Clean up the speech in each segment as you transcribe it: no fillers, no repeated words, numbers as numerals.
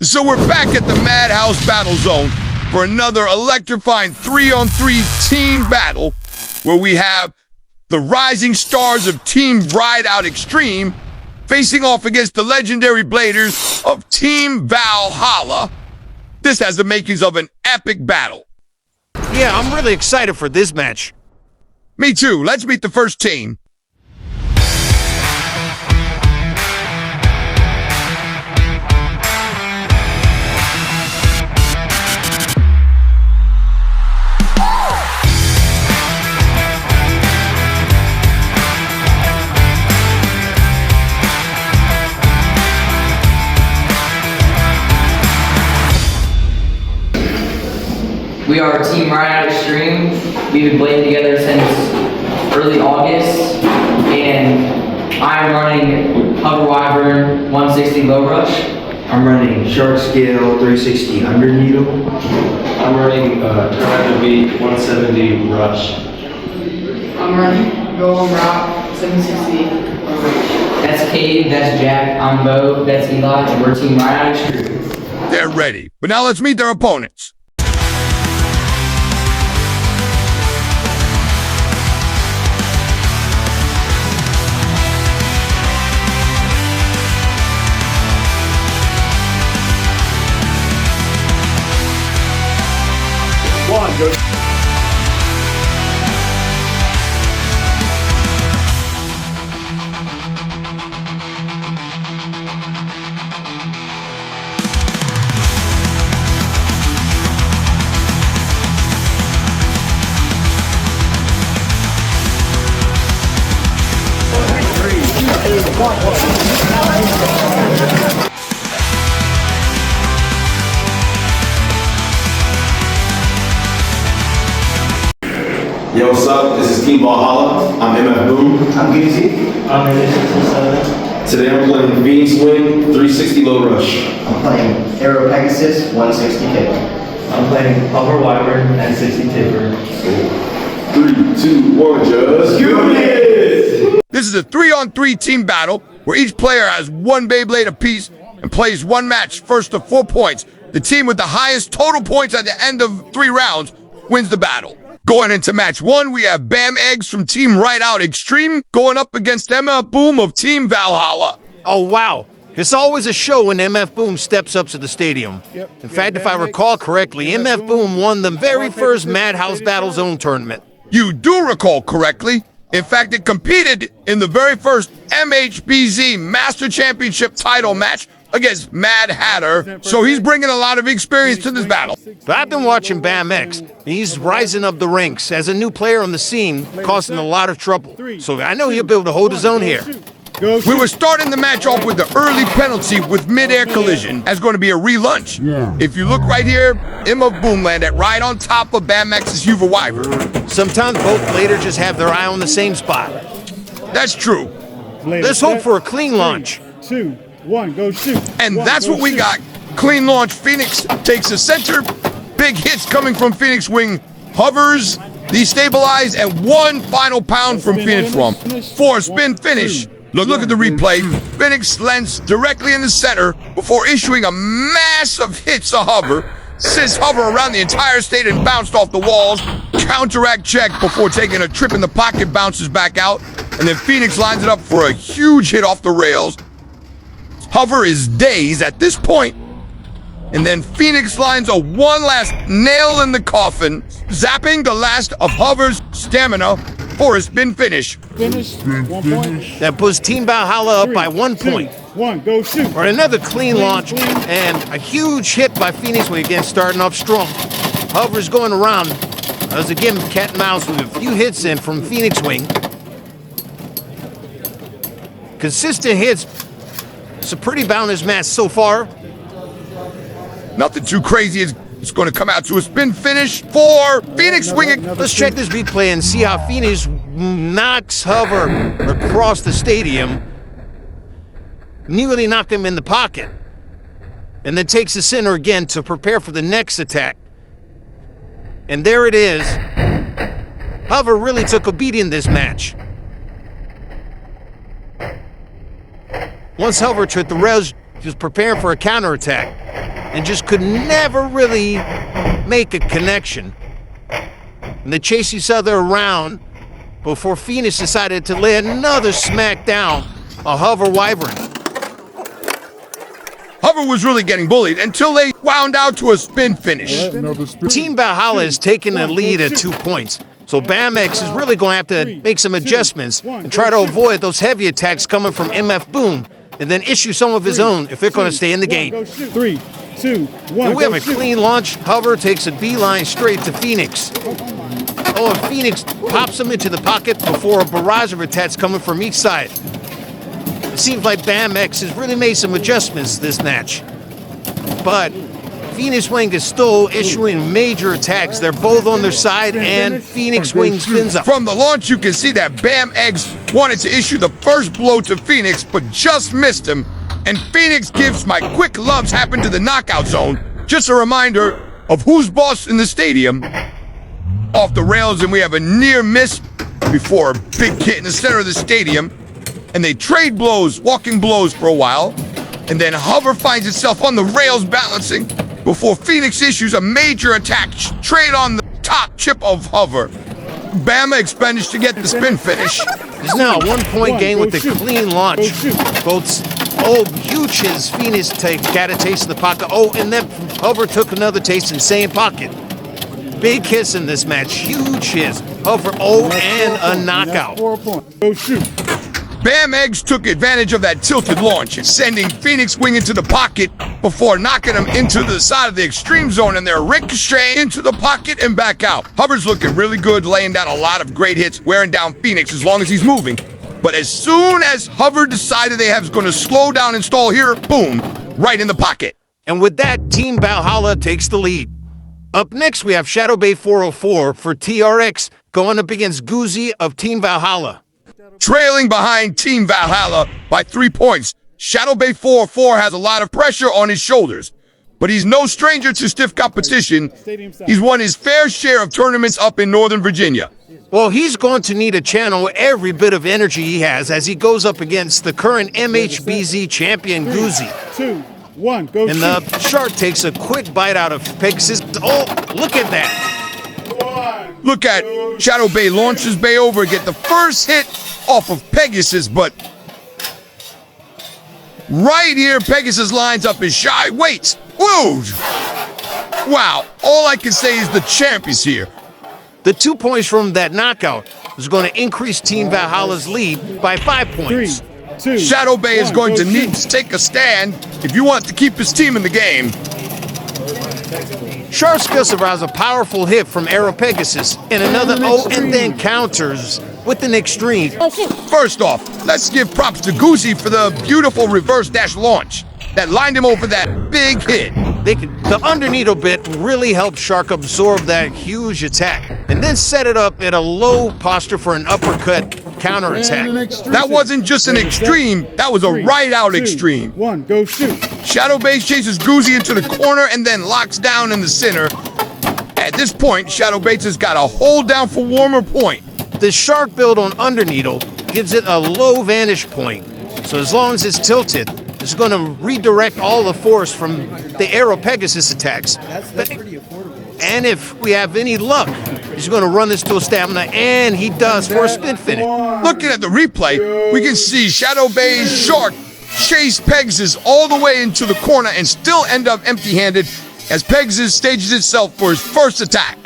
So we're back at the Madhouse Battle Zone for another electrifying 3-on-3 team battle where we have the rising stars of Team Rideout Xtreme facing off against the legendary bladers of Team Valhalla. This has the makings of an epic battle. Yeah, I'm really excited for this match. Me too. Let's meet the first team. We are Team Rideout Xtreme. We've been playing together since early August, and I'm running Hover Wyvern 160 low rush. I'm running Shark Scale 360 100 needle. I'm running Tornado Beat 170 rush. I'm running Golem Rock 760 low rush. That's Cade, that's Jack, I'm Bo, that's Eli, and we're Team Rideout Xtreme. They're ready. But now let's meet their opponents. Go. Yo, what's up? This is Team Valhalla. I'm MF Boom. I'm Goosey. I'm running 67. Today I'm playing Phoenix Wing 360 Low Rush. I'm playing Arrow Pegasus 160 kick. I'm playing Hover Wyvern and 60 tipper. 3, 2, 1, just do this! This is a 3-on-3 team battle where each player has one Beyblade apiece and plays one match first to 4 points. The team with the highest total points at the end of 3 rounds wins the battle. Going into match 1, we have Bam Eggs from Team Rideout Xtreme going up against MF Boom of Team Valhalla. Oh, wow. It's always a show when MF Boom steps up to the stadium. In fact, if I recall correctly, MF Boom won the very first Madhouse Battle Zone tournament. You do recall correctly. In fact, it competed in the very first MHBZ Master Championship title match against Mad Hatter, so he's bringing a lot of experience to this battle. But I've been watching Bam X. He's rising up the ranks as a new player on the scene, causing a lot of trouble. So I know he'll be able to hold his own here. We were starting the match off with the early penalty with mid-air collision as going to be a relunch. If you look right here, Emma Boom landed right on top of Bam X's Hover Wyvern. Sometimes both bladers just have their eye on the same spot. That's true. Let's hope for a clean launch. 2, 1, go shoot. And that's what we got. Clean launch. Phoenix takes the center. Big hits coming from Phoenix Wing. Hovers, destabilize, and one final pound from Phoenix Rum. For a spin finish. Look at the replay. Phoenix lands directly in the center before issuing a massive hits to Hover. Sends Hover around the entire state and bounced off the walls. Counteract check before taking a trip in the pocket, bounces back out. And then Phoenix lines it up for a huge hit off the rails. Hover is dazed at this point. And then Phoenix lines a one last nail in the coffin, zapping the last of Hover's stamina for a spin finish. Finish. 1 point. That puts Team Valhalla up by 1 point. 1, go shoot. Or another clean launch and a huge hit by Phoenix Wing again, starting off strong. Hover's going around. As again, cat and mouse with a few hits in from Phoenix Wing. Consistent hits. It's a pretty balanced match so far. Nothing too crazy. It's going to come out to a spin finish for Phoenix Wing. Let's check this replay and see how Phoenix knocks Hover across the stadium. Nearly knocked him in the pocket. And then takes the center again to prepare for the next attack. And there it is. Hover really took a beating this match. Once Hover took the rails, He was preparing for a counterattack and just could never really make a connection. And they chased each other around before Phoenix decided to lay another smack down on Hover Wyvern. Hover was really getting bullied until they wound out to a spin finish. Team Valhalla is taking the lead at 2 points, so BAMX is really going to have to make some adjustments and try to avoid those heavy attacks coming from MF Boom, and then issue some of his own if they're going to stay in the game. 3, 2, 1. And we have a clean launch. Hover takes a beeline straight to Phoenix. Oh, and Phoenix pops him into the pocket before a barrage of attacks coming from each side. It seems like BAMX has really made some adjustments this match. But Phoenix Wing is still issuing major attacks. They're both on their side, and Phoenix Wing spins up. From the launch, you can see that Bam Eggs wanted to issue the first blow to Phoenix, but just missed him. And Phoenix gives my quick loves happen to the knockout zone. Just a reminder of who's boss in the stadium. Off the rails, and we have a near miss before a big hit in the center of the stadium. And they trade blows, walking blows for a while. And then Hover finds itself on the rails balancing before Phoenix issues a major attack straight on the top chip of Hover. BAMX managed to get the spin finish. It's now a 1 point game with the clean launch. Huge hits. Phoenix got a taste of the pocket. Oh, and then Hover took another taste in the same pocket. Big hits in this match. Huge hits. Hover, and a knockout. 4 points. Go shoot. Bam Eggs took advantage of that tilted launch, sending Phoenix Wing into the pocket before knocking him into the side of the extreme zone, and they're ricocheting into the pocket and back out. Hover's looking really good, laying down a lot of great hits, wearing down Phoenix as long as he's moving. But as soon as Hover decided they was going to slow down and stall here, boom, right in the pocket. And with that, Team Valhalla takes the lead. Up next, we have Shadow Bay 404 for TRX going up against Goozy of Team Valhalla. Trailing behind Team Valhalla by 3 points, Shadow Bay 404 has a lot of pressure on his shoulders, but he's no stranger to stiff competition. He's won his fair share of tournaments up in Northern Virginia. Well, he's going to need to channel every bit of energy he has as he goes up against the current MHBZ champion, Goozy. 2, 1. Go and shoot. the shark takes a quick bite out of Pegasus. Oh, look at that. Look at Shadow Bay launches Bay over, get the first hit off of Pegasus, but right here, Pegasus lines up his shot. Waits. Whoa! Wow, all I can say is the champ is here. The 2 points from that knockout is going to increase Team Valhalla's lead by 5 points. 3, 2, Shadow Bay is 1. going Go to need shoot. to take a stand if you want to keep his team in the game. Shark skill survives a powerful hit from Aero Pegasus and another and then counters with an extreme. First off, let's give props to Goozy for the beautiful reverse dash launch that lined him over that big hit. The underneath bit really helped Shark absorb that huge attack and then set it up at a low posture for an uppercut counterattack. That wasn't just an extreme, that was a Rideout Xtreme. 1. Go shoot. Shadow Bay chases Goozy into the corner and then locks down in the center. At this point, Shadow Bates has got a hold down for warmer point. The Shark build on Underneedle gives it a low vantage point, so as long as it's tilted, it's going to redirect all the force from the Aero Pegasus attacks. And if we have any luck, he's going to run this to a stamina, and he does for a spin finish. Looking at the replay, we can see Shadow Bay's Shark chase Pegasus all the way into the corner and still end up empty-handed as Pegasus stages itself for his first attack.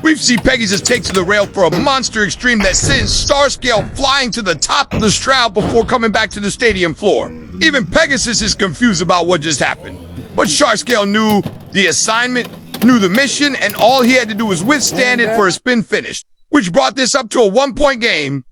We've seen Pegasus take to the rail for a monster extreme that sends Starscale flying to the top of the Stroud before coming back to the stadium floor. Even Pegasus is confused about what just happened. But Starscale knew the assignment, knew the mission, and all he had to do was withstand it for a spin finish, which brought this up to a 1 point game.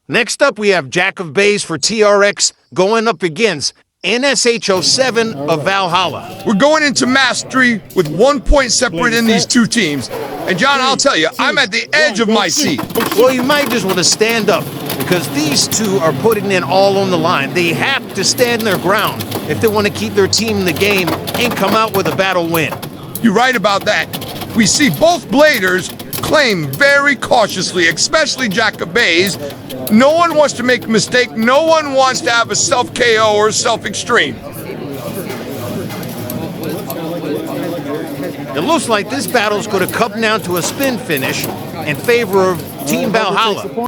Next up, we have Jack of Bays for TRX going up against NSH07 of Valhalla. We're going into mastery with 1 point separate in these two teams. And John, I'll tell you, I'm at the edge of my seat. Well, you might just want to stand up because these two are putting it all on the line. They have to stand their ground if they want to keep their team in the game and come out with a battle win. You're right about that. We see both bladers claim very cautiously, especially Jacob Bays. No one wants to make a mistake. No one wants to have a self-KO or self-extreme. It looks like this battle's going to come down to a spin finish in favor of Team Valhalla.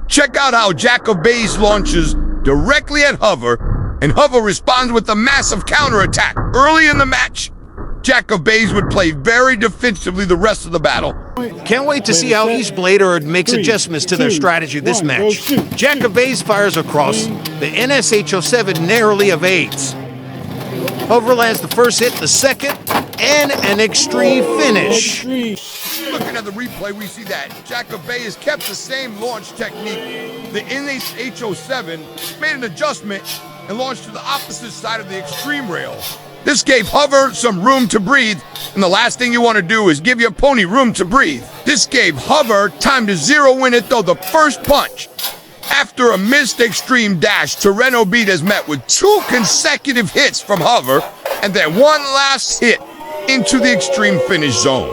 Check out how Jacob Bays launches directly at Hover, and Hover responds with a massive counterattack. Early in the match, Jacob Bays would play very defensively the rest of the battle. Can't wait to see how each blader makes adjustments to their strategy this match. Jacob Bays fires across. The NSH-07 narrowly evades. Hover lands the first hit, the second, and an extreme finish. Looking at the replay, we see that Jacob Bays kept the same launch technique. The NSH-07 made an adjustment and launched to the opposite side of the extreme rail. This gave Hover some room to breathe, and the last thing you want to do is give your pony room to breathe. This gave Hover time to zero in it, though the first punch. After a missed extreme dash, Torreno Beat has met with 2 consecutive hits from Hover, and then one last hit into the extreme finish zone.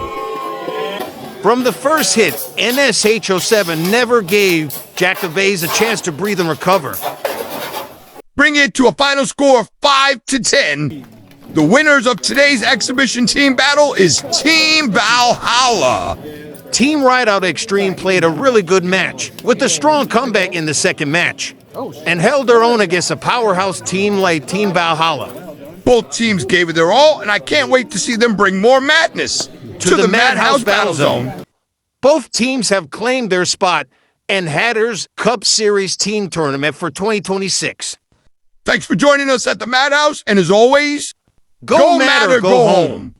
From the first hit, NSH-07 never gave Jacob Bays a chance to breathe and recover. Bring it to a final score of 5-10. The winners of today's exhibition team battle is Team Valhalla. Team Rideout Xtreme played a really good match with a strong comeback in the second match and held their own against a powerhouse team like Team Valhalla. Both teams gave it their all, and I can't wait to see them bring more madness to the Madhouse Battle Zone. Both teams have claimed their spot in Hatter's Cup Series team tournament for 2026. Thanks for joining us at the Madhouse, and as always, Go Matter, go home.